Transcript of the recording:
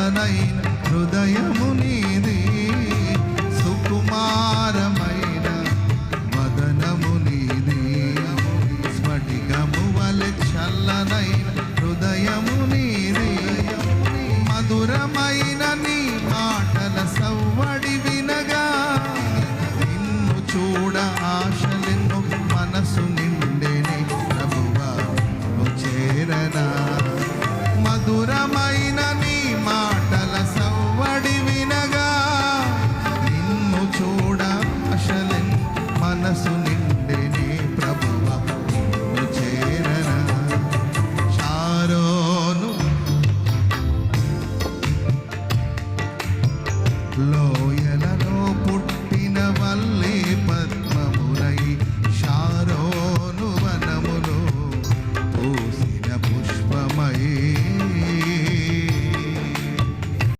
చల్లనైన హృదయము నీది, సుకుమారమైన వదనము నీది, స్ఫటికము వలె చల్లనైన హృదయము నీది, మధురమైన నీ మాటల సవ్వడి వినగా నిన్ను చూడ ఆశలెన్నో మనసు నిండెనే ప్రభువా చేరనా. మధురమైన నీ మాటల సవ్వడి వినగా నిన్ను చూడ ఆశలెన్నో మనసు నిండెనే ప్రభువా నిన్ను చేరనా. షారోను లోయలలో పుట్టిన వల్లే పద్మములై, షారోను వనములో పూసిన పుష్పమై,